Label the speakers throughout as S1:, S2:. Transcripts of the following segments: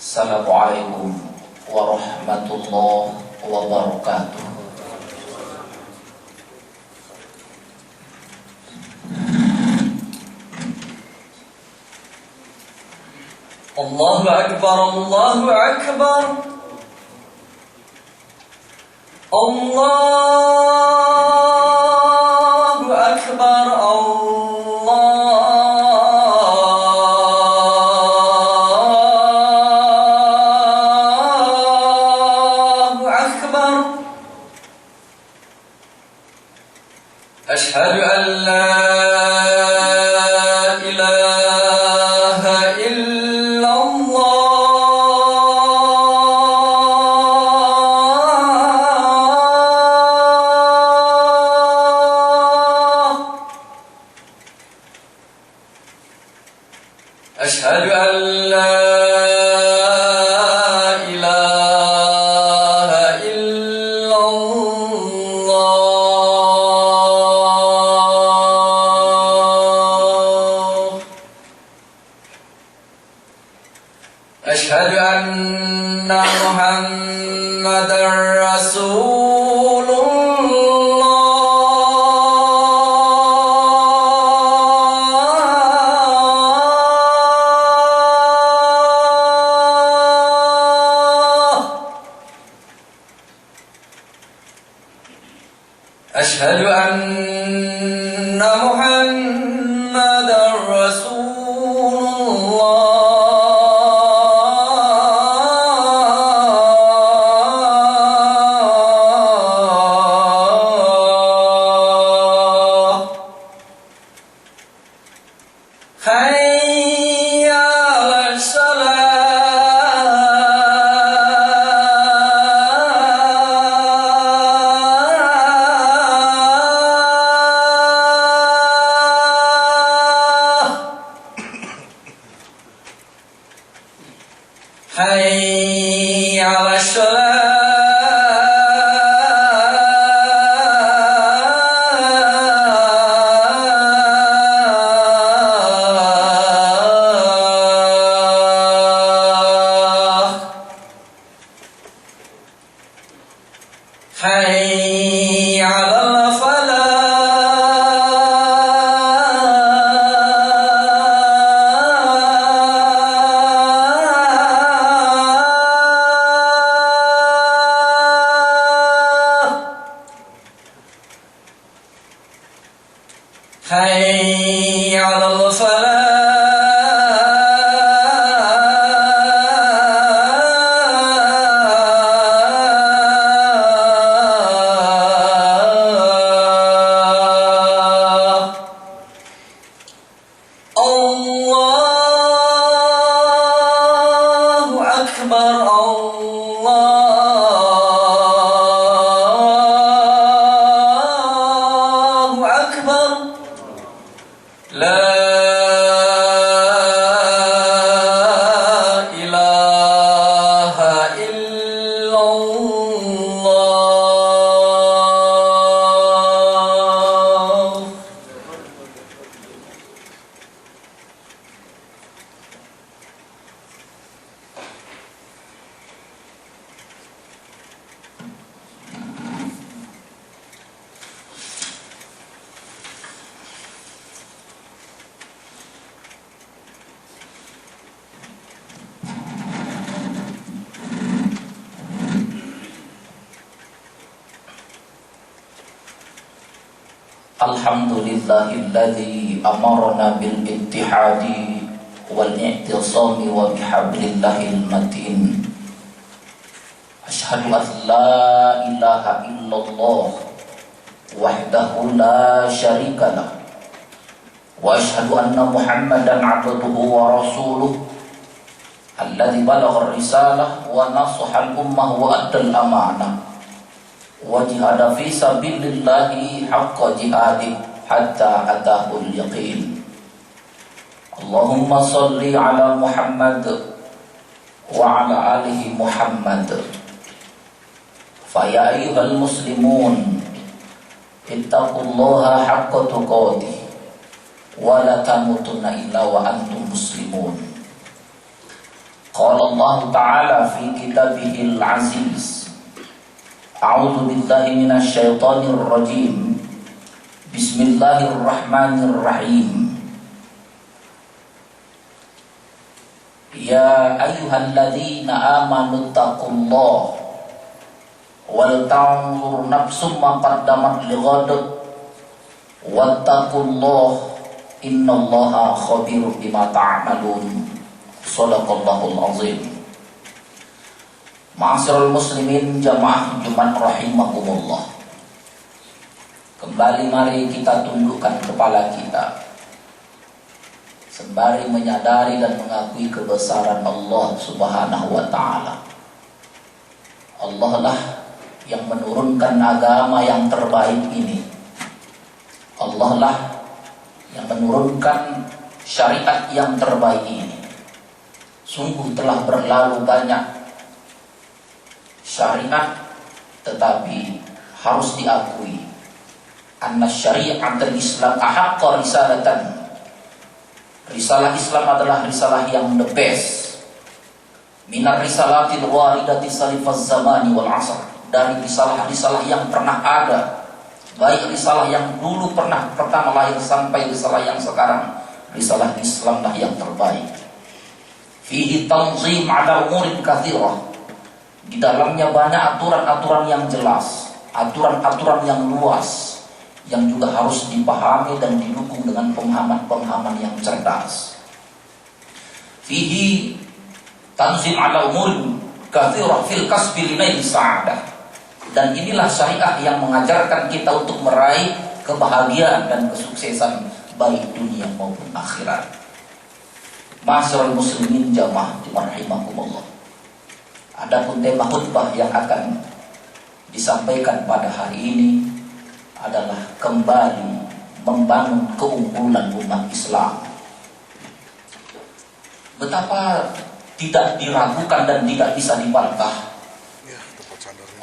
S1: Assalamualaikum warahmatullahi wabarakatuh. Allahu Akbar, Allahu Akbar, Allahu Akbar, Allahu Akbar. Ashhadu an la ilaha أشهد أن لا إله إلا الله أشهد أن محمدا رسول أشهد أن محمدا رسول الله حي على حي على الصلاة حي على حي على الفلاح الله أكبر الله أكبر لا إله إلا الله Alhamdulillahilladzi amarna bil ittihadi wal i'tisami wa bihablillahil matin. Asyhadu an la ilaha illallah wahdahu la syarikalah wa asyhadu anna Muhammadan 'abduhu wa rasuluh alladzi balagha ar-risalah wa nasaha al-ummah wa adda al-amanah wa jihada fi sabilillahi haqqa jihadih hatta atahul yaqin. Allahumma salli ala Muhammad wa ala alihi Muhammad. Fa ya ayyuhal muslimun ittaqullaha haqqa tuqatih wa la tamutunna illa wa antum muslimun. Qala Allah Ta'ala fi kitabihil aziz. A'udzu billahi minasy syaithanir rajim. Bismillahirrahmanirrahim. Ya ayyuhalladzina amanu taqullaha wal tanzur nafsum ma qaddamat lighad wattaqullaha innallaha khabirun bima ta'malun. Shadaqallahul azim. Ma'asyiral muslimin jamaah Jumat rahimakumullah. Kembali mari kita tundukkan kepala kita sembari menyadari dan mengakui kebesaran Allah Subhanahu wa ta'ala. Allah lah yang menurunkan agama yang terbaik ini. Allah lah yang menurunkan syariat yang terbaik ini. Sungguh telah berlalu banyak syariat, tetapi harus diakui anna syari'atul Islam ahaqqa risalatan. Risalah Islam adalah risalah yang the best minar risalatil waridati salifaz zamani wal asr. Dari risalah-risalah yang pernah ada, baik risalah yang dulu pernah pertama lahir sampai risalah yang sekarang, risalah Islam lah yang terbaik. Fihi tanzim ala umurin katsirah. Di dalamnya banyak aturan-aturan yang jelas, aturan-aturan yang luas, yang juga harus dipahami dan didukung dengan pemahaman-pemahaman yang cerdas. Fihi tanzim ala umurin katsirah fil kasbi linail sa'adah. Dan inilah syariah yang mengajarkan kita untuk meraih kebahagiaan dan kesuksesan baik dunia maupun akhirat. Ma'asyiral muslimin jamaah rahimakumullah. Adapun tema khutbah yang akan disampaikan pada hari ini adalah kembali membangun keunggulan umat Islam. Betapa tidak diragukan dan tidak bisa dibantah,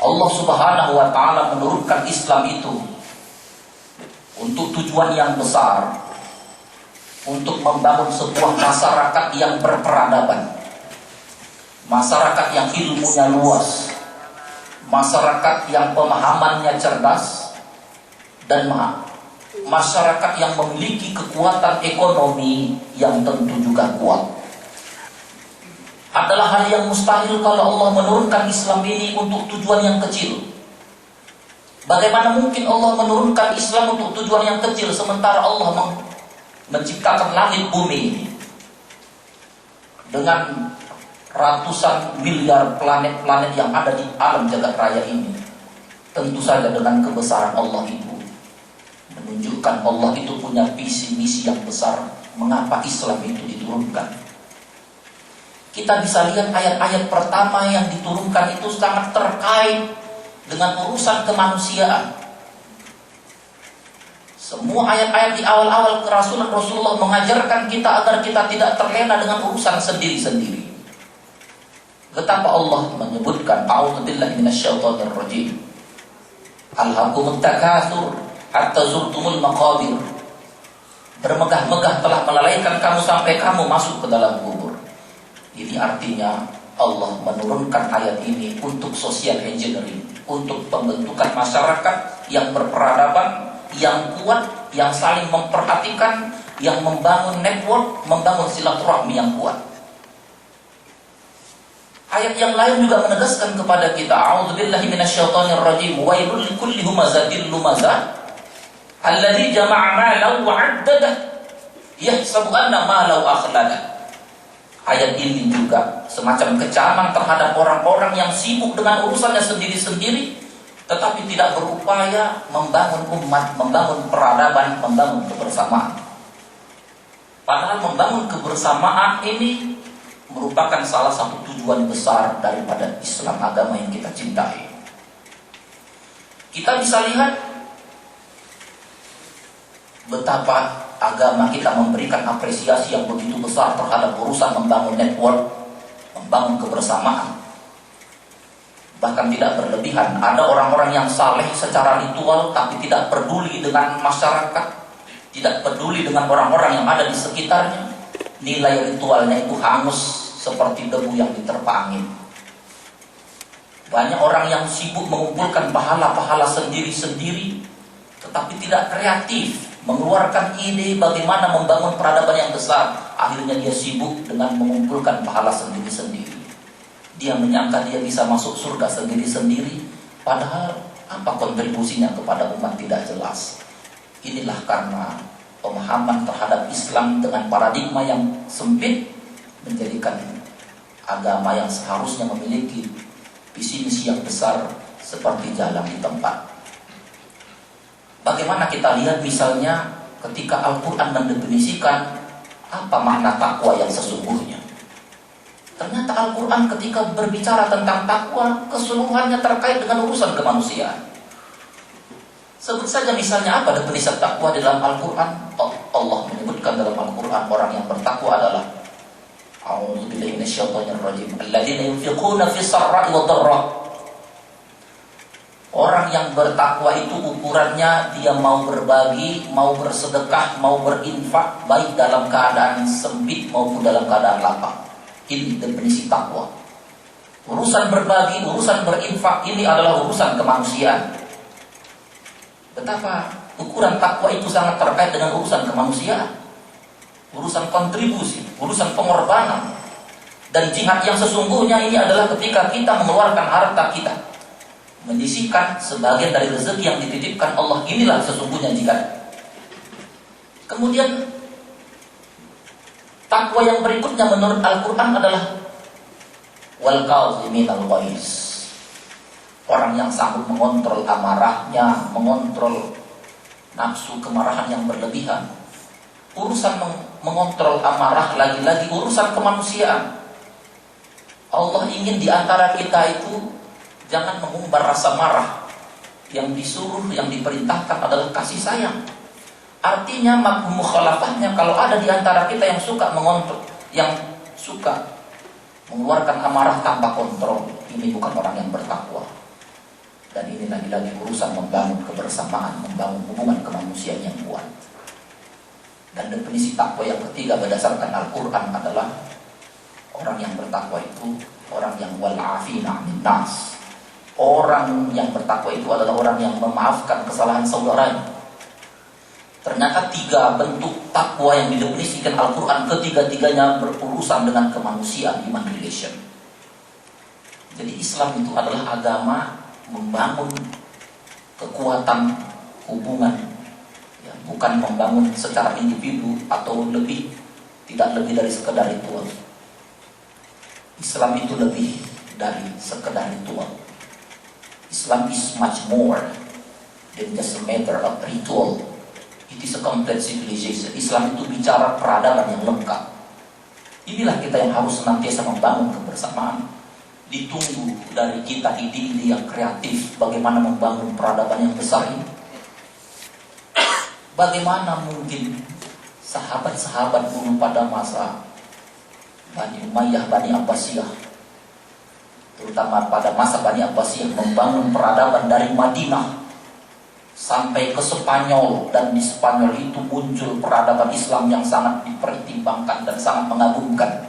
S1: Allah Subhanahu wa ta'ala menurunkan Islam itu untuk tujuan yang besar, untuk membangun sebuah masyarakat yang berperadaban, masyarakat yang ilmunya luas, masyarakat yang pemahamannya cerdas, dan masyarakat yang memiliki kekuatan ekonomi yang tentu juga kuat. Adalah hal yang mustahil kalau Allah menurunkan Islam ini untuk tujuan yang kecil. Bagaimana mungkin Allah menurunkan Islam untuk tujuan yang kecil sementara Allah menciptakan langit bumi ini dengan ratusan miliar planet-planet yang ada di alam jagat raya ini? Tentu saja dengan kebesaran Allah itu menunjukkan Allah itu punya visi misi yang besar. Mengapa Islam itu diturunkan? Kita bisa lihat ayat-ayat pertama yang diturunkan itu sangat terkait dengan urusan kemanusiaan. Semua ayat-ayat di awal-awal kerasulan Rasulullah mengajarkan kita agar kita tidak terlena dengan urusan sendiri-sendiri. Betapa Allah menyebutkan a'udzubillahi minasyaitonir rajim. Alhaakumut takatsur hatta zurtumul maqabir. Bermegah-megah telah melalaikan kamu sampai kamu masuk ke dalam kubur. Ini artinya Allah menurunkan ayat ini untuk social engineering, untuk pembentukan masyarakat yang berperadaban, yang kuat, yang saling memperhatikan, yang membangun network, membangun silaturahmi yang kuat. Ayat yang lain juga menegaskan kepada kita, a'udzubillahi minasyaitonir rajim, wailul likulli humazatil lumazah alladzi jama'a malan wa 'addadah yahsabu anna malahu akhlada. Ayat ini juga semacam kecaman terhadap orang-orang yang sibuk dengan urusannya sendiri-sendiri, tetapi tidak berupaya membangun umat, membangun peradaban, membangun kebersamaan. Padahal membangun kebersamaan ini merupakan salah satu tujuan besar daripada Islam, agama yang kita cintai. Kita bisa lihat betapa agama kita memberikan apresiasi yang begitu besar terhadap urusan membangun network, membangun kebersamaan. Bahkan tidak berlebihan. Ada orang-orang yang saleh secara ritual tapi tidak peduli dengan masyarakat, tidak peduli dengan orang-orang yang ada di sekitarnya. Nilai ritualnya itu hangus seperti debu yang diterpa angin. Banyak orang yang sibuk mengumpulkan pahala-pahala sendiri-sendiri, tetapi tidak kreatif, mengeluarkan ide bagaimana membangun peradaban yang besar. Akhirnya dia sibuk dengan mengumpulkan pahala sendiri-sendiri. Dia menyangka dia bisa masuk surga sendiri-sendiri, padahal apa kontribusinya kepada umat tidak jelas. Inilah karena pemahaman terhadap Islam dengan paradigma yang sempit menjadikan agama yang seharusnya memiliki visi misi yang besar seperti jalan di tempat. Bagaimana kita lihat misalnya ketika Al-Quran mendefinisikan apa makna takwa yang sesungguhnya. Ternyata Al-Quran ketika berbicara tentang takwa, keseluruhannya terkait dengan urusan kemanusiaan. Sebut saja misalnya apa definisi takwa di dalam Al-Quran. Allah menyebutkan dalam Al-Quran orang yang bertakwa adalah a'udzubillahi minasyaitonirrajim alladzina yunfiquna fis sarra'i wad dharra. Orang yang bertakwa itu ukurannya dia mau berbagi, mau bersedekah, mau berinfak, baik dalam keadaan sempit maupun dalam keadaan lapang. Ini definisi takwa. Urusan berbagi, urusan berinfak ini adalah urusan kemanusiaan. Betapa ukuran takwa itu sangat terkait dengan urusan kemanusiaan, urusan kontribusi, urusan pengorbanan. Dan jihad yang sesungguhnya ini adalah ketika kita mengeluarkan harta kita, menyisihkan sebagian dari rezeki yang dititipkan Allah. Inilah sesungguhnya jihad. Kemudian takwa yang berikutnya menurut Al-Quran adalah wal kaziminal ghaiz. Orang yang sanggup mengontrol amarahnya, mengontrol nafsu kemarahan yang berlebihan. Urusan mengontrol amarah lagi-lagi urusan kemanusiaan. Allah ingin di antara kita itu jangan mengumbar rasa marah. Yang disuruh, yang diperintahkan adalah kasih sayang. Artinya mafhum mukhalafahnya, kalau ada di antara kita yang suka mengontrol, yang suka mengeluarkan amarah tanpa kontrol, ini bukan orang yang bertakwa. Dan ini lagi-lagi urusan membangun kebersamaan, membangun hubungan kemanusiaan yang kuat. Dan definisi takwa yang ketiga berdasarkan Al-Quran adalah orang yang bertakwa itu orang yang wal'afina 'anil nas. Orang yang bertakwa itu adalah orang yang memaafkan kesalahan saudaranya. Ternyata 3 bentuk takwa yang didefinisikan Al-Quran, ketiga-tiganya berurusan dengan kemanusiaan, human relation. Jadi Islam itu adalah agama membangun kekuatan hubungan, ya, bukan membangun secara individu atau lebih, tidak lebih dari sekedar ritual. Islam itu lebih dari sekedar ritual. Islam is much more than just a matter of ritual. It is a complete civilization. Islam itu bicara peradaban yang lengkap. Inilah kita yang harus senantiasa membangun kebersamaan. Ditunggu dari kita ide-ide yang kreatif bagaimana membangun peradaban yang besar ini. Bagaimana mungkin sahabat-sahabat dulu pada masa Bani Umayyah, Bani Abbasiyah, terutama pada masa Bani Abbasiyah, membangun peradaban dari Madinah sampai ke Spanyol, dan di Spanyol itu muncul peradaban Islam yang sangat dipertimbangkan dan sangat mengagumkan.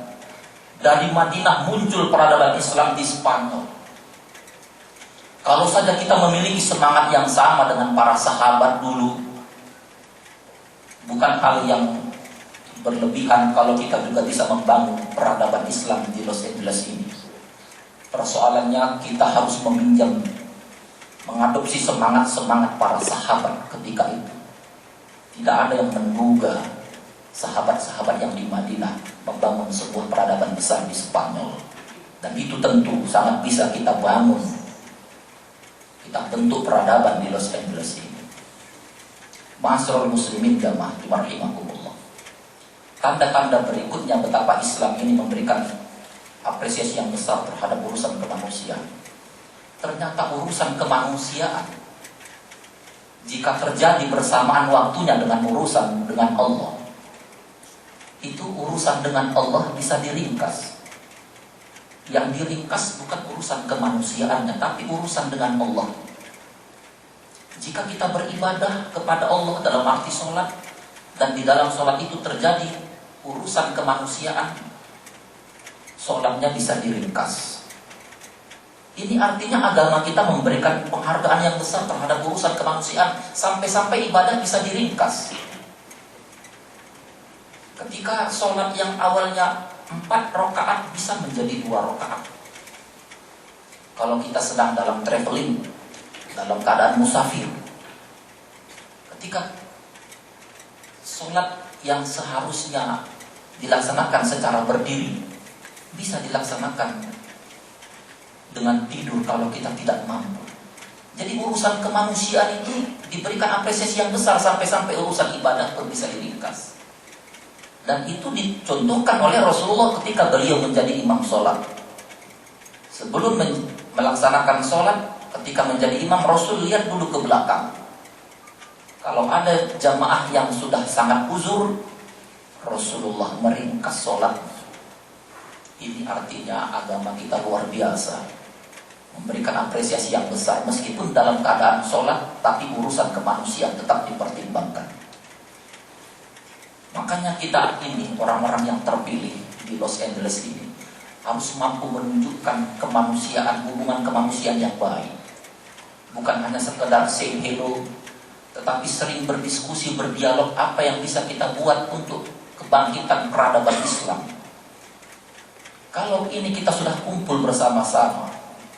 S1: Dari Madinah muncul peradaban Islam di Spanyol. Kalau saja kita memiliki semangat yang sama dengan para sahabat dulu, bukan hal yang berlebihan kalau kita juga bisa membangun peradaban Islam di Los Angeles ini. Persoalannya kita harus meminjam, mengadopsi semangat-semangat para sahabat ketika itu. Tidak ada yang menduga sahabat-sahabat yang di Madinah membangun sebuah peradaban besar di Spanyol. Dan itu tentu sangat bisa kita bangun, kita bentuk peradaban di Los Angeles ini. Ma'asyiral muslimin jamaah rahimakumullah. Tanda-tanda berikutnya betapa Islam ini memberikan apresiasi yang besar terhadap urusan kemanusiaan. Ternyata urusan kemanusiaan, jika terjadi bersamaan waktunya dengan urusan dengan Allah, itu urusan dengan Allah bisa diringkas. Yang diringkas bukan urusan kemanusiaannya, tapi urusan dengan Allah. Jika kita beribadah kepada Allah dalam arti sholat, dan di dalam sholat itu terjadi urusan kemanusiaan, sholatnya bisa diringkas. Ini artinya agama kita memberikan penghargaan yang besar terhadap urusan kemanusiaan, sampai-sampai ibadah bisa diringkas. Ketika sholat yang awalnya 4 rakaat bisa menjadi 2 rakaat. Kalau kita sedang dalam traveling, dalam keadaan musafir, ketika sholat yang seharusnya dilaksanakan secara berdiri bisa dilaksanakan dengan tidur kalau kita tidak mampu. Jadi urusan kemanusiaan itu diberikan apresiasi yang besar, sampai-sampai urusan ibadah pun bisa diringkas. Dan itu dicontohkan oleh Rasulullah ketika beliau menjadi imam sholat. Sebelum melaksanakan sholat, ketika menjadi imam, Rasul lihat dulu ke belakang. Kalau ada jamaah yang sudah sangat uzur, Rasulullah meringkas sholat. Ini artinya agama kita luar biasa, memberikan apresiasi yang besar. Meskipun dalam keadaan sholat, tapi urusan kemanusiaan tetap dipertimbangkan. Makanya kita ini, orang-orang yang terpilih di Los Angeles ini, harus mampu menunjukkan kemanusiaan, hubungan kemanusiaan yang baik. Bukan hanya sekedar say hello, tetapi sering berdiskusi, berdialog apa yang bisa kita buat untuk kebangkitan peradaban Islam. Kalau ini kita sudah kumpul bersama-sama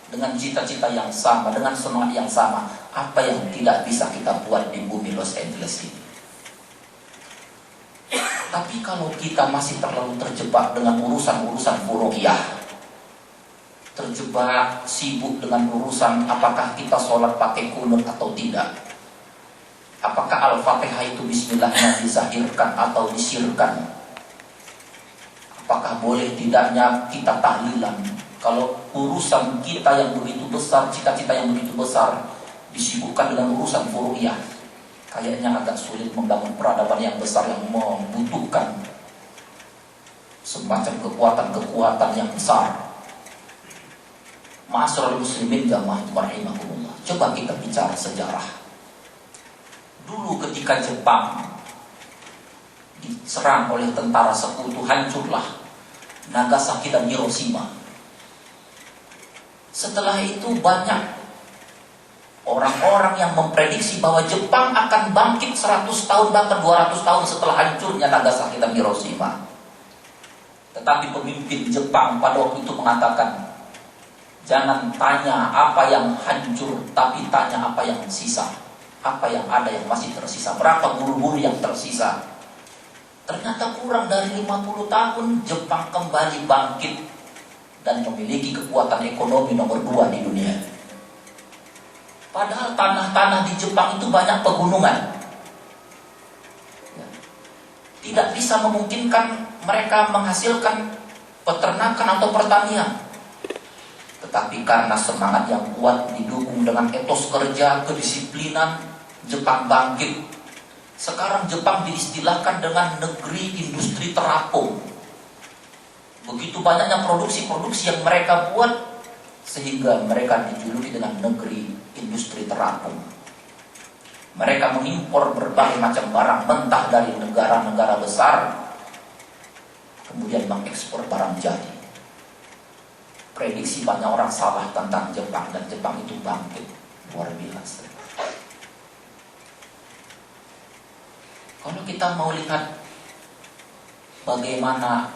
S1: dengan cita-cita yang sama, dengan semangat yang sama, apa yang tidak bisa kita buat di bumi Los Angeles ini? Tapi kalau kita masih terlalu terjebak dengan urusan-urusan furu'iyah, terjebak sibuk dengan urusan apakah kita sholat pakai kunut atau tidak, apakah Al-Fatihah itu bismillahnya dizahirkan atau disirkan, apakah boleh tidaknya kita tahlilan. Kalau urusan kita yang begitu besar, cita-cita yang begitu besar disibukkan dengan urusan furu'iyah, kayaknya agak sulit membangun peradaban yang besar yang membutuhkan semacam kekuatan-kekuatan yang besar. Ma'asyiral muslimin jamaah rahimahumullah. Coba kita bicara sejarah. Dulu ketika Jepang diserang oleh tentara sekutu, hancurlah Nagasaki dan Hiroshima. Setelah itu banyak orang-orang yang memprediksi bahwa Jepang akan bangkit 100 tahun bahkan 200 tahun setelah hancurnya Nagasaki dan Hiroshima. Tetapi pemimpin Jepang pada waktu itu mengatakan, jangan tanya apa yang hancur, tapi tanya apa yang sisa, apa yang ada yang masih tersisa, berapa guru-guru yang tersisa. Ternyata kurang dari 50 tahun Jepang kembali bangkit dan memiliki kekuatan ekonomi nomor 2 di dunia. Padahal tanah-tanah di Jepang itu banyak pegunungan, tidak bisa memungkinkan mereka menghasilkan peternakan atau pertanian. Tetapi karena semangat yang kuat didukung dengan etos kerja, kedisiplinan, Jepang bangkit. Sekarang Jepang diistilahkan dengan negeri industri terapung. Begitu banyaknya produksi-produksi yang mereka buat, sehingga mereka dijuluki dengan negeri industri terapung. Mereka mengimpor berbagai macam barang mentah dari negara-negara besar, kemudian mengekspor barang jadi. Prediksi banyak orang salah tentang Jepang, dan Jepang itu bangkit luar biasa. Kalau kita mau lihat bagaimana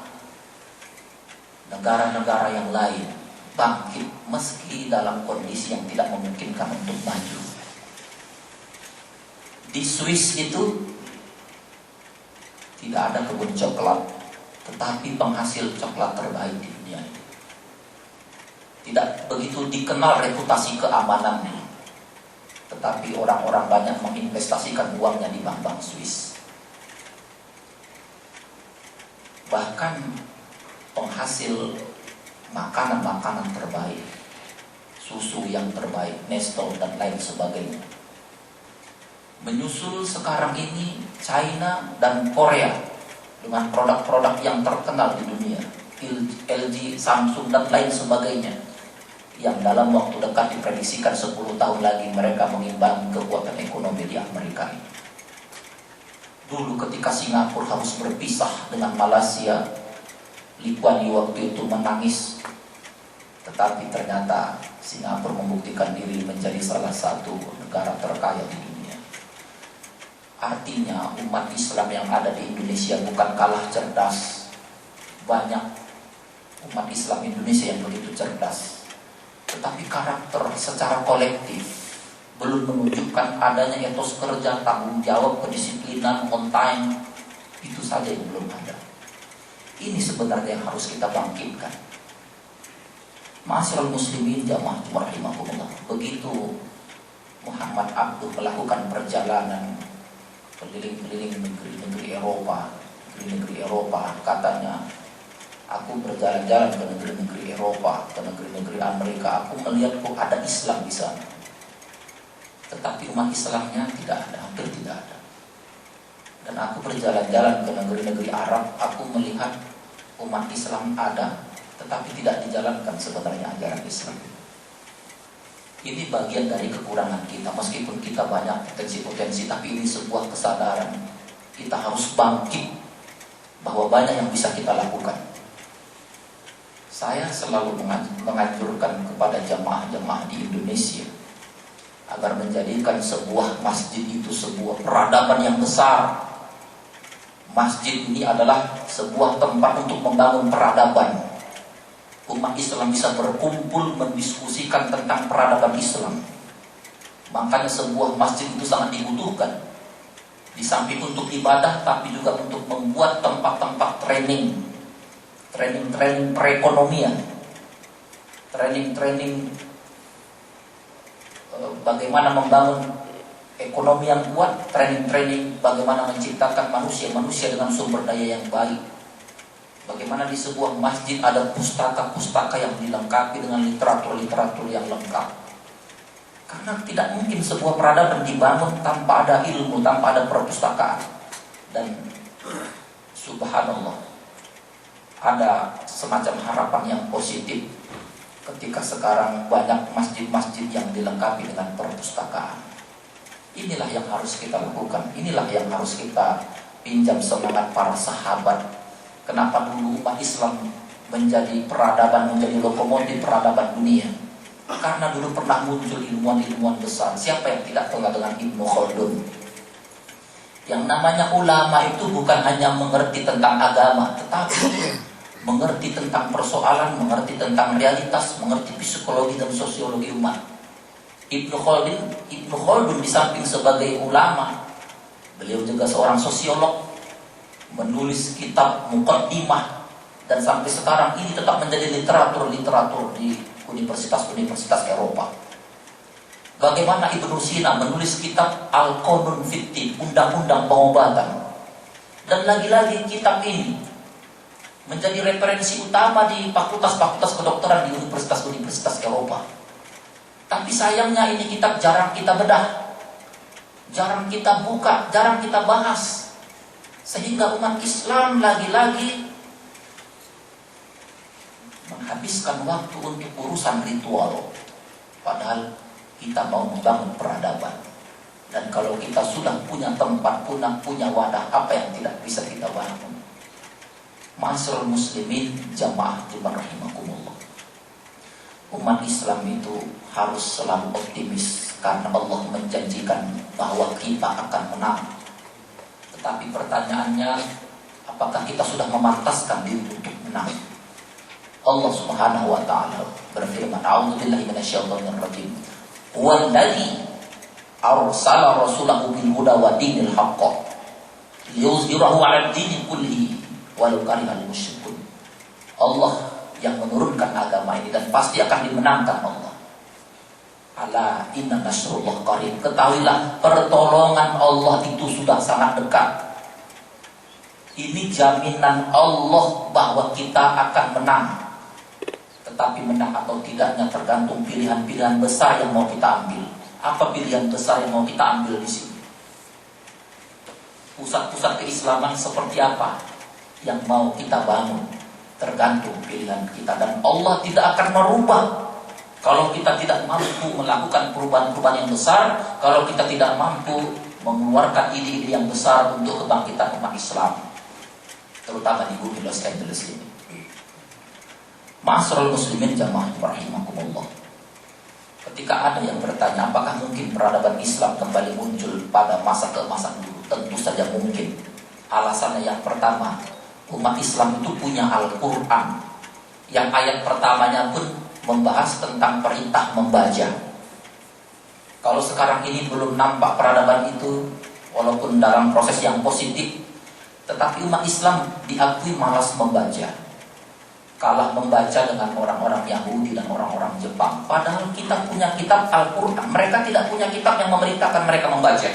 S1: negara-negara yang lain bangkit meski dalam kondisi yang tidak memungkinkan untuk maju. Di Swiss itu tidak ada kebun coklat, tetapi penghasil coklat terbaik di dunia ini. Tidak begitu dikenal reputasi keamanannya, tetapi orang-orang banyak menginvestasikan uangnya di bank-bank Swiss. Bahkan penghasil makanan-makanan terbaik, susu yang terbaik, Nestle dan lain sebagainya. Menyusul sekarang ini China dan Korea dengan produk-produk yang terkenal di dunia, LG, Samsung dan lain sebagainya, yang dalam waktu dekat diprediksikan 10 tahun lagi mereka mengimbangi kekuatan ekonomi di Amerika ini. Dulu ketika Singapura harus berpisah dengan Malaysia, Lee Kuan Yew waktu itu menangis, tetapi ternyata Singapura membuktikan diri menjadi salah satu negara terkaya di dunia. Artinya umat Islam yang ada di Indonesia bukan kalah cerdas. Banyak umat Islam Indonesia yang begitu cerdas, tetapi karakter secara kolektif belum menunjukkan adanya etos kerja, tanggung jawab, kedisiplinan, on time. Itu saja yang belum ada. Ini sebenarnya yang harus kita bangkitkan. Ma'asyiral muslimin jamaah rahimahumullah. Begitu Muhammad Abduh melakukan perjalanan keliling-keliling negeri-negeri Eropa, katanya, aku berjalan-jalan ke negeri-negeri Eropa, ke negeri-negeri Amerika, aku melihat kok ada Islam di sana. Tetapi umat Islamnya tidak ada, hampir tidak ada. Dan aku berjalan-jalan ke negeri-negeri Arab, aku melihat umat Islam ada, tetapi tidak dijalankan sebenarnya ajaran Islam. Ini bagian dari kekurangan kita. Meskipun kita banyak potensi-potensi, tapi ini sebuah kesadaran. Kita harus bangkit bahwa banyak yang bisa kita lakukan. Saya selalu menganjurkan kepada jamaah-jamaah di Indonesia agar menjadikan sebuah masjid itu sebuah peradaban yang besar. Masjid ini adalah sebuah tempat untuk membangun peradaban. Umat Islam bisa berkumpul mendiskusikan tentang peradaban Islam. Makanya sebuah masjid itu sangat dibutuhkan. Di samping untuk ibadah, tapi juga untuk membuat tempat-tempat training perekonomian, training bagaimana membangun ekonomi yang kuat, training bagaimana menciptakan manusia dengan sumber daya yang baik. Bagaimana di sebuah masjid ada pustaka-pustaka yang dilengkapi dengan literatur yang lengkap. Karena tidak mungkin sebuah peradaban dibangun tanpa ada ilmu, tanpa ada perpustakaan. Dan subhanallah, ada semacam harapan yang positif ketika sekarang banyak masjid-masjid yang dilengkapi dengan perpustakaan. Inilah yang harus kita lakukan. Inilah yang harus kita pinjam semangat para sahabat. Kenapa dulu umat Islam menjadi peradaban, menjadi lokomotif peradaban dunia? Karena dulu pernah muncul ilmuwan-ilmuwan besar. Siapa yang tidak kenal dengan Ibnu Khaldun? Yang namanya ulama itu bukan hanya mengerti tentang agama, tetapi mengerti tentang persoalan, mengerti tentang realitas, mengerti psikologi dan sosiologi umat. Ibnu Khaldun di samping sebagai ulama, beliau juga seorang sosiolog, menulis kitab Muqaddimah, dan sampai sekarang ini tetap menjadi literatur di universitas-universitas Eropa. Bagaimana Ibnu Sina menulis kitab Al-Qanun fit Tibb, undang-undang pengobatan. Dan lagi-lagi kitab ini menjadi referensi utama di fakultas-fakultas kedokteran di universitas-universitas Eropa. Tapi sayangnya ini kitab jarang kita bedah, jarang kita buka, jarang kita bahas. Sehingga umat Islam lagi-lagi menghabiskan waktu untuk urusan ritual. Padahal kita mau membangun peradaban. Dan kalau kita sudah punya tempat, punya wadah, apa yang tidak bisa kita bangun? Ma'asyiral muslimin jamaah rahimakumullah. Umat Islam itu harus selalu optimis karena Allah menjanjikan bahwa kita akan menang. Tetapi pertanyaannya, apakah kita sudah memantaskan diri untuk menang? Allah Subhanahu wa taala berfirman, "A'udzubillahi minasyaitonir rajim. Walladzi arsala rasulahu bil huda wa dinil haqq liyuzhirahu 'alad dini kullihi walau karihal musyrikun." Allah yang menurunkan agama ini dan pasti akan dimenangkan Allah. Ala inna nasrullah qarib. Ketahuilah pertolongan Allah itu sudah sangat dekat. Ini jaminan Allah bahwa kita akan menang. Tetapi menang atau tidaknya tergantung pilihan-pilihan besar yang mau kita ambil. Apa pilihan besar yang mau kita ambil di sini? Pusat-pusat keislaman seperti apa yang mau kita bangun? Tergantung pilihan kita. Dan Allah tidak akan merubah kalau kita tidak mampu melakukan perubahan-perubahan yang besar, kalau kita tidak mampu mengeluarkan ide-ide yang besar untuk kebangkitan umat Islam, terutama di bumi Los Angeles ini. Ma'asyiral muslimin jamaah rahimakumullah. Ketika ada yang bertanya apakah mungkin peradaban Islam kembali muncul pada masa keemasan dulu, tentu saja mungkin. Alasannya yang pertama, umat Islam itu punya Al-Quran yang ayat pertamanya pun membahas tentang perintah membaca. Kalau sekarang ini belum nampak peradaban itu, walaupun dalam proses yang positif, tetapi umat Islam diakui malas membaca, kalah membaca dengan orang-orang Yahudi dan orang-orang Jepang. Padahal kita punya kitab Al-Quran, mereka tidak punya kitab yang memerintahkan mereka membaca.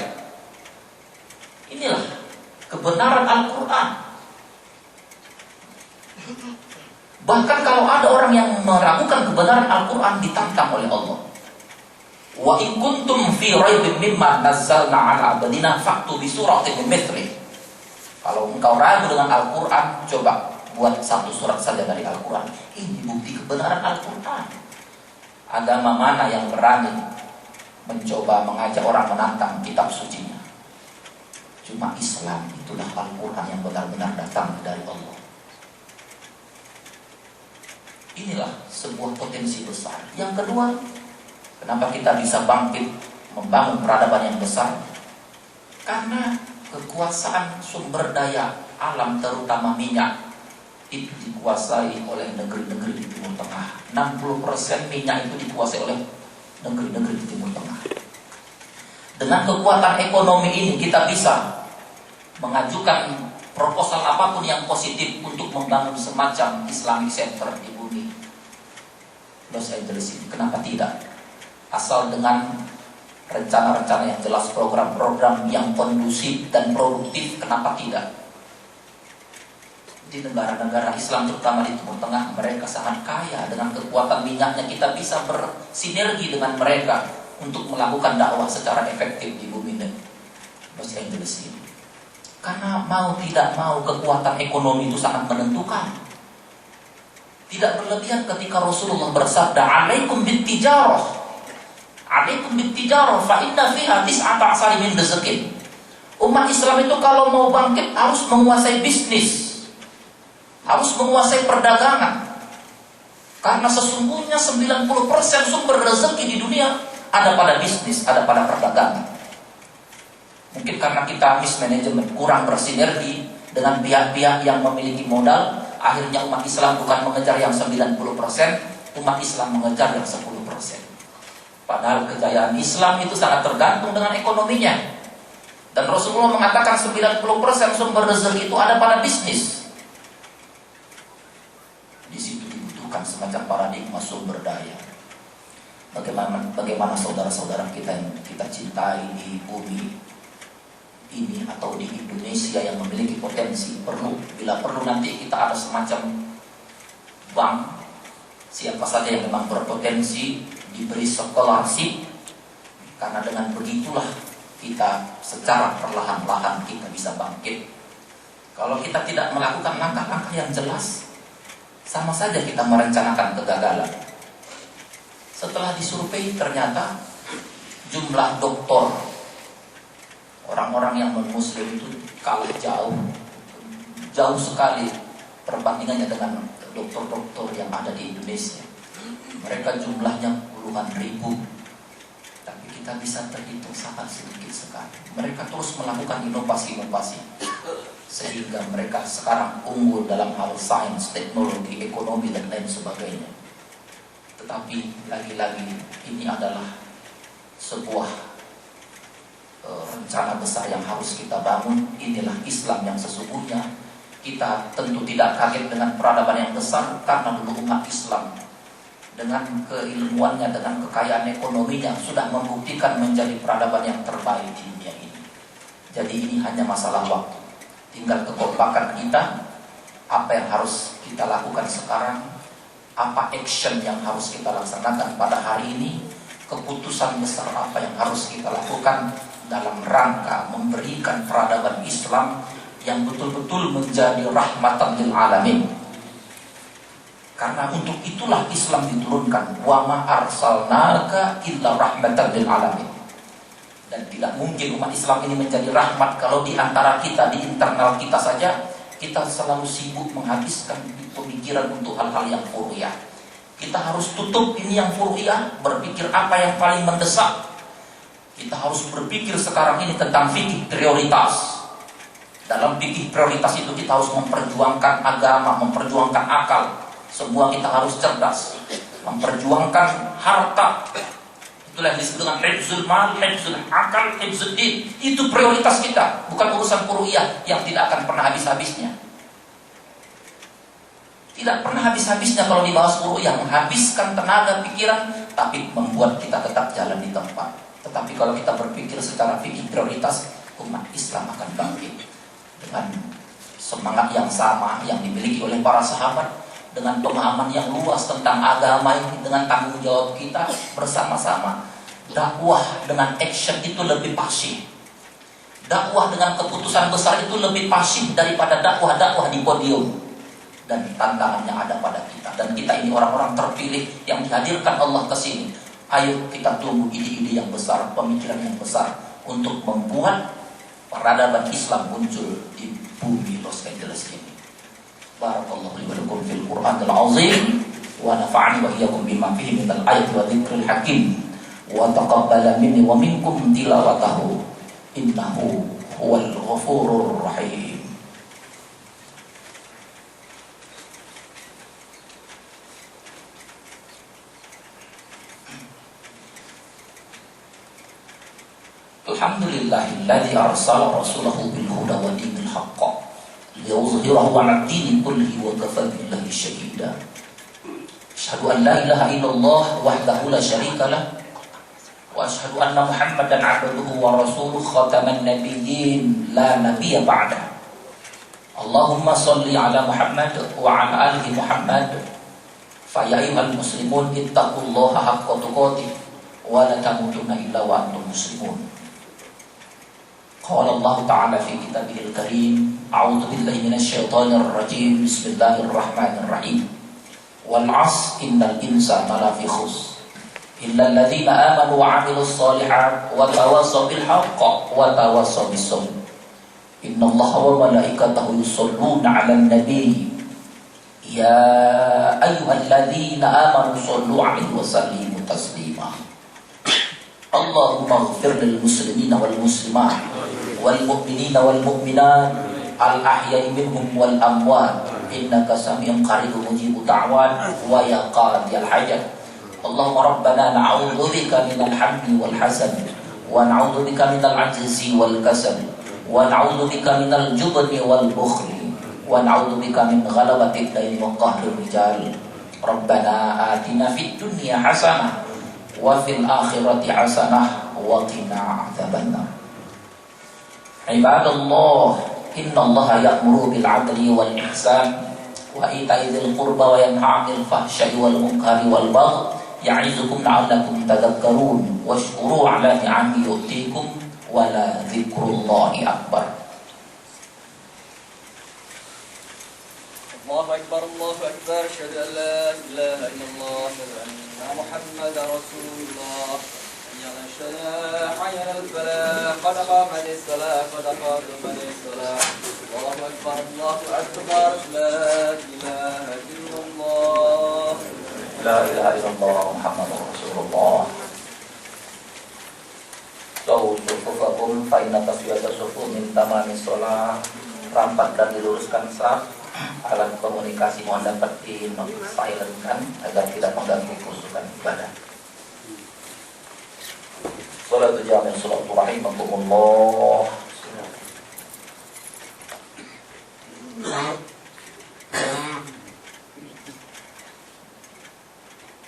S1: Inilah kebenaran Al-Quran. Bahkan kalau ada orang yang meragukan kebenaran Al-Quran, ditantang oleh Allah. Wa in kuntum fi raibin mimma nazzalna ala abdina fa'tu bi suratin min mithlihi. Kalau engkau ragu dengan Al-Quran, coba buat satu surat saja dari Al-Quran. Ini bukti kebenaran Al-Quran. Agama mana yang berani mencoba mengajak orang menantang kitab sucinya? Cuma Islam, itulah Al-Quran yang benar-benar datang dari Allah. Inilah sebuah potensi besar. Yang kedua, kenapa kita bisa bangkit membangun peradaban yang besar? Karena kekuasaan sumber daya alam, terutama minyak, itu dikuasai oleh negeri-negeri di Timur Tengah. 60% minyak itu dikuasai oleh negeri-negeri di Timur Tengah. Dengan kekuatan ekonomi ini kita bisa mengajukan proposal apapun yang positif untuk membangun semacam Islamic Center di bumi Los Angeles ini. Kenapa tidak? Asal dengan rencana-rencana yang jelas, program-program yang kondusif dan produktif, kenapa tidak? Di negara-negara Islam terutama di Timur Tengah, mereka sangat kaya dengan kekuatan minyaknya. Kita bisa bersinergi dengan mereka untuk melakukan dakwah secara efektif di bumi Los Angeles ini. Karena mau tidak mau kekuatan ekonomi itu sangat menentukan. Tidak berlebihan ketika Rasulullah bersabda, "Alaikum bittijarah. Alaikum bittijarah fa inna fiha tis'ata asari min rizqin." Umat Islam itu kalau mau bangkit harus menguasai bisnis, harus menguasai perdagangan. Karena sesungguhnya 90% sumber rezeki di dunia ada pada bisnis, ada pada perdagangan. Mungkin karena kita mismanagement, kurang bersinergi dengan pihak-pihak yang memiliki modal, akhirnya umat Islam bukan mengejar yang 90%, umat Islam mengejar yang 10%. Padahal kejayaan Islam itu sangat tergantung dengan ekonominya. Dan Rasulullah mengatakan 90% sumber rezeki itu ada pada bisnis. Di situ dibutuhkan semacam paradigma sumber daya. Bagaimana saudara-saudara kita yang kita cintai di bumi ini atau di Indonesia yang memiliki potensi, bila perlu nanti kita ada semacam bank, siapa saja yang memang berpotensi diberi scholarship, karena dengan begitulah kita secara perlahan-lahan kita bisa bangkit. Kalau kita tidak melakukan langkah-langkah yang jelas, sama saja kita merencanakan kegagalan. Setelah disurvei ternyata jumlah doktor, orang-orang yang non-muslim itu kalah jauh sekali perbandingannya dengan dokter-dokter yang ada di Indonesia. Mereka jumlahnya puluhan ribu, tapi kita bisa terhitung sangat sedikit sekali. Mereka terus melakukan inovasi-inovasi sehingga mereka sekarang unggul dalam hal sains, teknologi, ekonomi, dan lain sebagainya. Tetapi lagi-lagi ini adalah sebuah rencana besar yang harus kita bangun. Inilah Islam yang sesungguhnya. Kita tentu tidak kaget dengan peradaban yang besar, karena dulu umat Islam dengan keilmuannya, dengan kekayaan ekonominya sudah membuktikan menjadi peradaban yang terbaik di dunia ini. Jadi ini hanya masalah waktu. Tinggal kekompakan kita, apa yang harus kita lakukan sekarang, apa action yang harus kita laksanakan pada hari ini, keputusan besar apa yang harus kita lakukan dalam rangka memberikan peradaban Islam yang betul-betul menjadi rahmatan lil alamin. Karena untuk itulah Islam diturunkan, wa ma arsalnaka illa rahmatan lil alamin. Dan tidak mungkin umat Islam ini menjadi rahmat kalau di antara kita, di internal kita saja kita selalu sibuk menghabiskan pemikiran untuk hal-hal yang furu'iyah. Kita harus tutup ini yang furu'iyah, berpikir apa yang paling mendesak. Kita harus berpikir sekarang ini tentang fikih prioritas. Dalam fikih prioritas itu kita harus memperjuangkan agama, memperjuangkan akal. Semua kita harus cerdas, memperjuangkan harta. Itulah yang disebut dengan hifzul mal, hifzul akal, hifzul din. Itu prioritas kita, bukan urusan furu'iyah yang tidak akan pernah habis-habisnya. Tidak pernah habis-habisnya kalau dibahas furu'iyah, menghabiskan tenaga pikiran, tapi membuat kita tetap jalan di tempat. Tetapi kalau kita berpikir secara fikih prioritas, umat Islam akan bangkit dengan semangat yang sama yang dimiliki oleh para sahabat, dengan pemahaman yang luas tentang agama ini, dengan tanggung jawab kita bersama-sama. Dakwah dengan action itu lebih pasif. Dakwah dengan keputusan besar itu lebih pasif daripada dakwah-dakwah di podium. Dan tantangannya ada pada kita. Dan kita ini orang-orang terpilih yang dihadirkan Allah ke sini. Ayo kita tunggu ide-ide yang besar, pemikiran yang besar untuk membuat peradaban Islam muncul di bumi Los Angeles ini. Barakallahu li wa lakum fil Qur'anil azim wa nafa'ani wa iyyakum bima fihi minal ayati wa dzikril hakim wa taqabbala minni wa minkum tilawatahu innahu huwal ghafurur rahim. Alhamdulillahilladzi arsala rasulahu bil huda wa dinil haqq liyuzhirahu 'ala ad-dini kullihi wa kafa billahi shahida. Asyhadu an la ilaha illallah wahdahu la syarika lah wa asyhadu anna Muhammadan 'abduhu wa rasuluhu khataman nabiyyin la nabiyya ba'da. Allahumma shalli 'ala Muhammad wa 'ala ali Muhammad. Fa ya ayyuhal muslimun ittaqullaha haqqa tuqatih wa la tamutunna illa wa antum muslimun. Qala Allah Ta'ala fi kitabihil karim, a'udzu billahi minasy syaithanir rajim, bismillahirrahmanirrahim. Wal 'asr innal insana lafi khusr illa alladziina aamanu wa 'amilus shalihaat wa tawassaw bil haqq wa tawassaw bis sabr. Innallaha wa malaikatahu yusholluna 'alan nabiy ya ayyuhalladziina aamanu shollu 'alaihi wa sallimu taslima. Allahumma ighfir lil muslimina wal muslimat wal mu'minina wal mu'minat al ahya'i minhum wal amwat innaka sami'un qaribun mujibud da'wat wa ya qadiyal hajat. Allahumma rabbana na'udzu bika minal hammi wal hasan wa na'udzu bika minal 'ajzi wal kasal wa na'udzu bika minal jubni wal bukhli wa na'udzu bika min ghalabati ad-daini wa qahri rijal. Rabbana atina fid dunya hasanah wa fil akhirati hasanah wa qina adzabannar. Ibadallah, innallaha ya'muru bil 'adli wal ihsan wa ita'i dzil qurba wa yanha 'anil fahsya'i wal munkari wal baghi ya'izukum la'allakum tadhakkarun washkuru 'ala ni'amihi yu'tikum wa la dzikrullahi akbar.
S2: Allahu akbar, Allahu akbar, asyhadu an la ilaha illallah wa asyhadu anna Muhammadar Rasulullah. Ya syai'a hayal falah qad qamatis salah qad qamatis salah. Allahu akbar, Allahu akbar, la ilaha illallah.
S1: La ilaha illallah Muhammadur Rasulullah. Sufufakum fa inna taswiyata sufu min tamamis shalah. Rapat dan diluruskan saf. Alat komunikasi mohon dapat di-silentkan agar tidak mengganggu khusukan ibadah. Salatu jami' salatu rahimakumullah.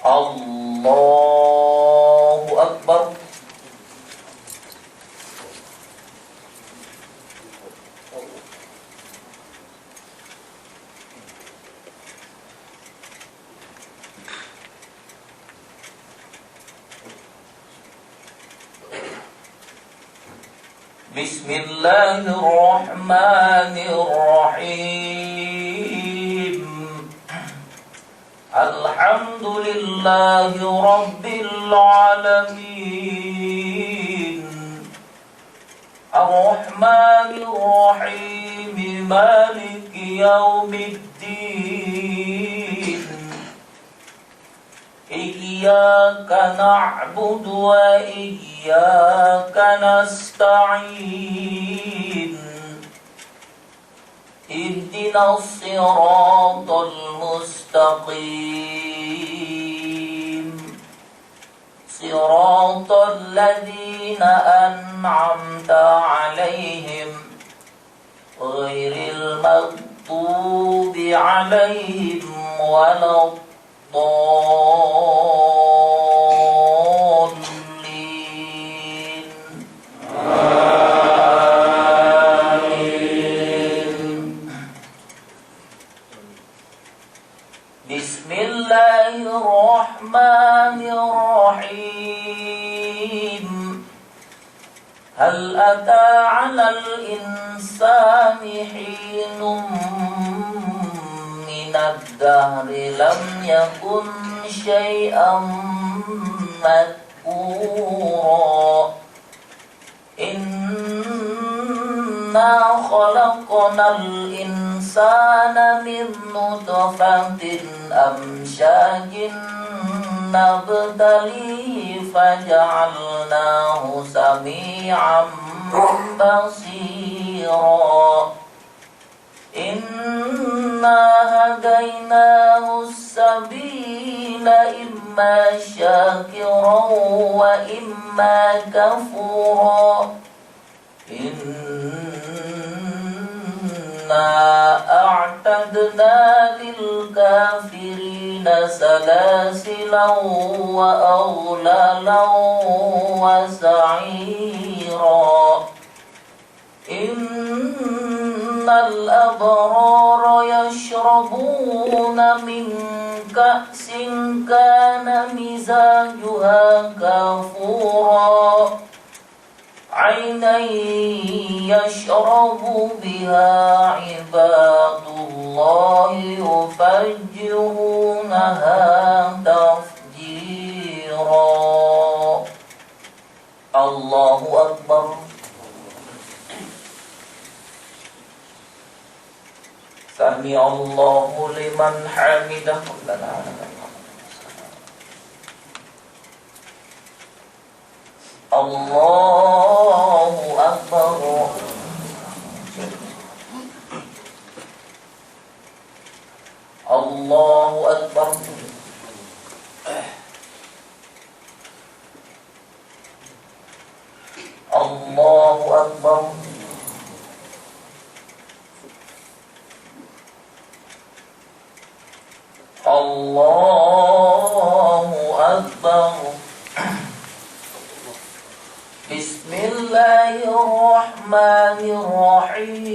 S1: Allahu akbar. Bismillahirrahmanirrahim. Alhamdulillahi rabbil alamin. Ar-Rahmanir Rahim. Maliki يوم الدين إياك نعبد وإياك نستعين اهدنا الصراط المستقيم صراط الذين أنعمت عليهم غير المغضوب عليهم ولا الضالين آمين. بسم الله الرحمن الرحيم هل أتى على الإنسان حين من الدهر لم يكن شيئا مذكورا إنا خلقنا الإنسان من نطفة أمشاج نبتليه فجعلناه سميعا بصيرا إنا هديناه السبيل إما شاكرا وإما كفورا إنا أعتدنا للكافرين سلاسلا وأغلالا وسعيرا إن الأبرار يشربون من كأس كان مزاجها كافورا عينا يشرب بها عباد الله يفجرونها تفجيرا الله أكبر سمع الله لمن حمده ربنا الله أكبر الله أكبر الله أكبر الله أكبر بسم الله الرحمن الرحيم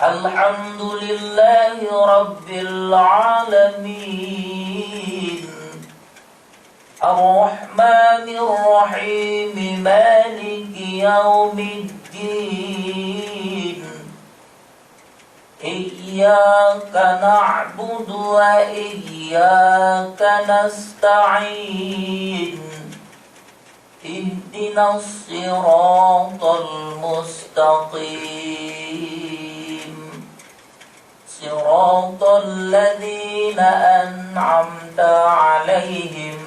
S1: الحمد لله رب العالمين الرحمن الرحيم مالك يوم الدين إياك نعبد وإياك نستعين اهدنا الصراط المستقيم صراط الذين أنعمت عليهم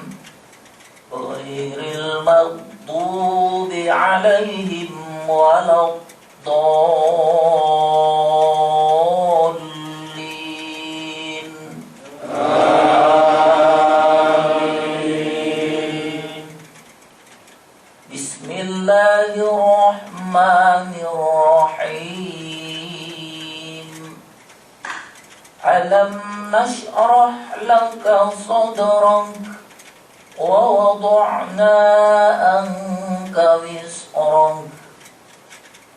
S1: غير المغضوب عليهم ولا الضالين آمين. بسم الله الرحمن الرحيم ألم نشرح لك صدرك ووضعنا عنك وزرك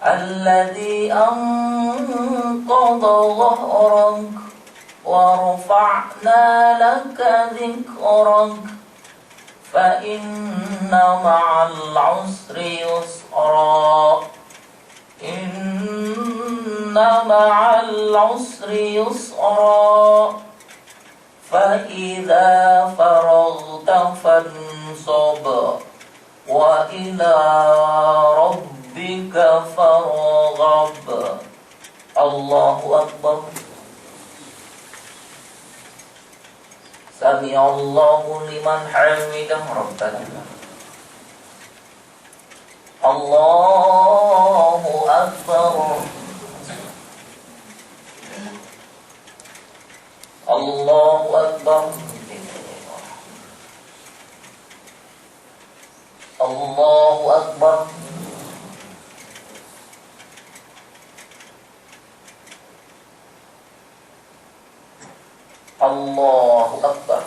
S1: الذي أنقض ظهرك ورفعنا لك ذكرك فإن مع العسر يسرا إن مع العسر يسرا فإذا فرغت فانصب وإلى ربك فارغب الله أكبر سمع الله لمن حمده ربنا الله أكبر الله أكبر الله أكبر الله أكبر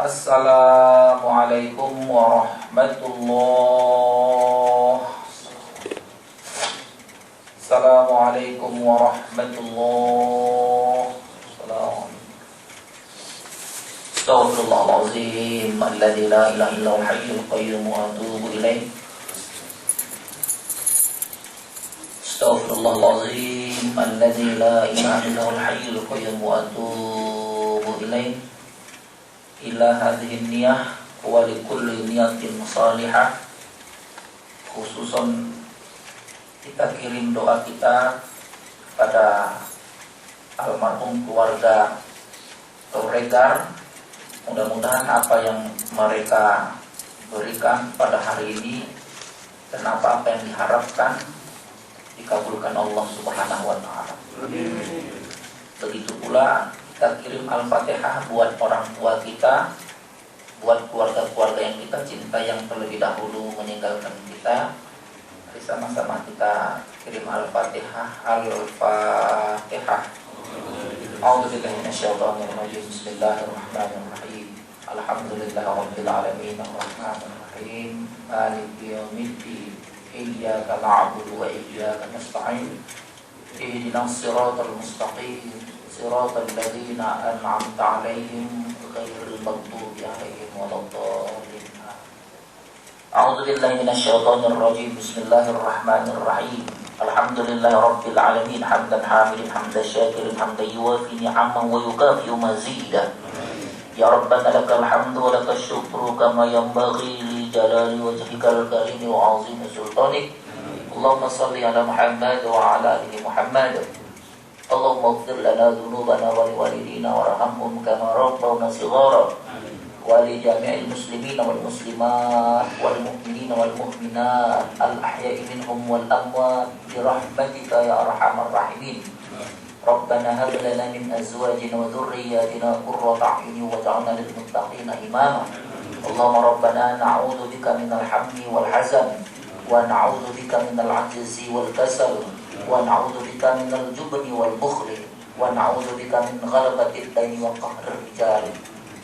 S1: Assalamualaikum warahmatullahi Assalamualaikum warahmatullahi Astaghfirullahaladzim alladzi la ilaha illal hayyul qayyum wa atubu ilaih Astaghfirullahaladzim alladzi la ilaha illal hayyul qayyum wa atubu ilaih ila hadhihi niyah wa li kulli niyatin salihah. Khususan kita kirim doa kita pada almarhum keluarga Toregar. Mudah-mudahan apa yang mereka berikan pada hari ini dan apa yang diharapkan dikabulkan Allah Subhanahu wa taala. Begitu pula kita kirim Al-Fatihah buat orang tua kita, buat keluarga-keluarga yang kita cinta yang terlebih dahulu meninggalkan kita. Mari sama-sama kita kirim Al-Fatihah. Al-Fatihah. A'udzubillahi minasyaitonir rajim. Bismillahirrahmanirrahim. Alhamdulillahirabbil alamin arrahmanir rahim maliki yaumiddin. Iyyaka na'budu wa iyyaka nasta'in. Ihdinas siratal mustaqim. صراط الذين أنعمت عليهم غير المغضوب عليهم ولا الضالين. أعوذ بالله من الشيطان الرجيم. بسم الله الرحمن الرحيم. الحمد لله رب العالمين حمدا حامدا حمدا شاكرا حمدا يوافي نعمه ويكافئ مزيدا. يا ربنا لك الحمد ولك الشكر كما ينبغي لجلال وجهك الكريم وعظيم سلطانك. اللهم صل على محمد وعلى آل محمد. اللهم اغفر لنا ذنوبنا ولوالدينا وارحمهم كما ربونا صغارا ولجميع المسلمين والمسلمات والمؤمنين والمؤمنات الأحياء منهم والأموات برحمتك يا أرحم الراحمين. ربنا هب لنا من أزواجنا وذرياتنا قرة أعين واجعلنا للمتقين إماما. اللهم ربنا نعوذ بك من الهم والحزن ونعوذ بك من العجز والكسل ونعوذ بك من الجبن والبخل ونعوذ بك من غلبة الدين وقهر الرجال.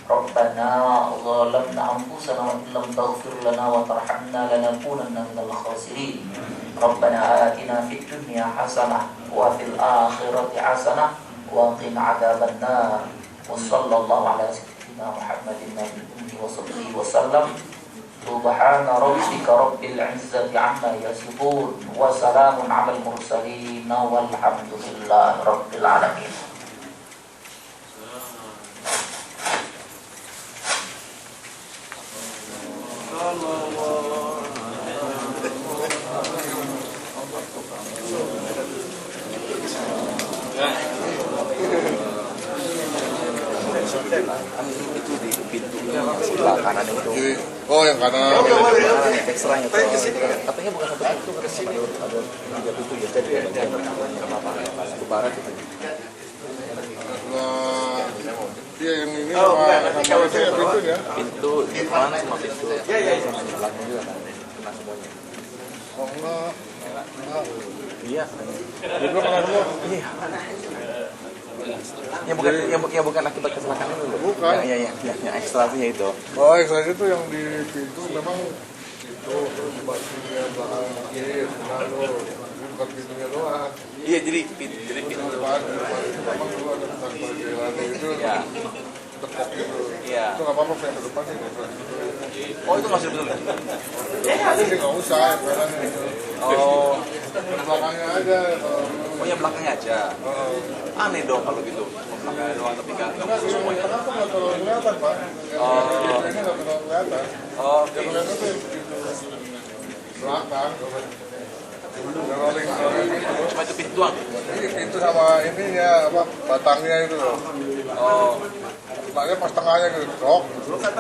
S1: ربنا ظلمنا أنفسنا وإن لم تغفر لنا وترحمنا لنكونن من الخاسرين. ربنا آتنا في الدنيا حسنة وفي الآخرة حسنة وقنا عذاب النار. وصلى الله على سيدنا محمد النبي وصحبه وسلم. سبحان ربك رب العزة عما يصفون وسلام على المرسلين والحمد لله رب العالمين.
S3: Itu di pintu sebelah kanan itu.
S4: Oh, yang kanan.
S3: Ekstranya katanya bukan satu pintu, katanya ada 3 pintu ya. Jadi ada apa? Satu barat itu.
S4: Nah, iya yang ini sama itu ya pintu ya.
S3: Pintu depan sama pintu. Iya. Sama belakang juga kan. Kena semuanya.
S4: Oh enggak.
S3: Iya.
S4: Itu kena semua.
S3: Iya. Yang bukan akibat kecelakaan itu loh.
S4: Bukan.
S3: Yang ekstrasinya itu.
S4: Oh, ekstrasi itu yang di pintu memang itu terus bajunya bahan kiri lalu bukan pintunya doang.
S3: Iya, jadi pintu.
S4: Depan itu memang dulu ada tentang perjalanan itu.
S3: Ya.
S4: Tekok gitu.
S3: Iya.
S4: Itu nggak apa-apa yang ke depan sih.
S3: Oh, itu masih betul.
S4: Tapi sih nggak usah yang kanan itu.
S3: Oh,
S4: Belakangnya aja.
S3: oh ya belakangnya aja. Aneh dong kalau gitu. Belakangnya doang tapi nggak masuk semuanya.
S4: Kenapa nggak terlalu kelihatan, Pak? Ini nggak terlalu kelihatan.
S3: Oh,
S4: Yang kelihatan tuh yang begitu belakang. Yang rolling gitu.
S3: cuma itu pintu doang.
S4: Ini pintu sama ininya apa batangnya itu loh.
S3: Oh,
S4: Makanya pas tengahnya gitu, dok. Kena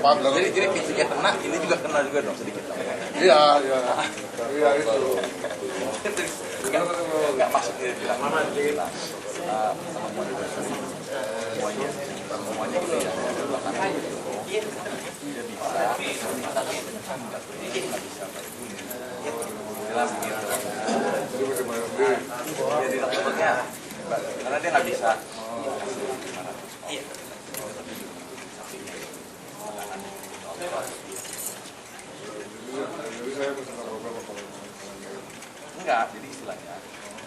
S4: pagar.
S3: jadi pintunya kena, ini juga kena juga dong sedikit.
S4: Iya, iya. Iya itu.
S3: Nggak masuk ke bilang mana kita sama semuanya gitu ya. Belakangnya tidak bisa. Nggak bisa. Jelas gitu. Jadi takutnya karena dia nggak bisa. Iya. Enggak, jadi istilahnya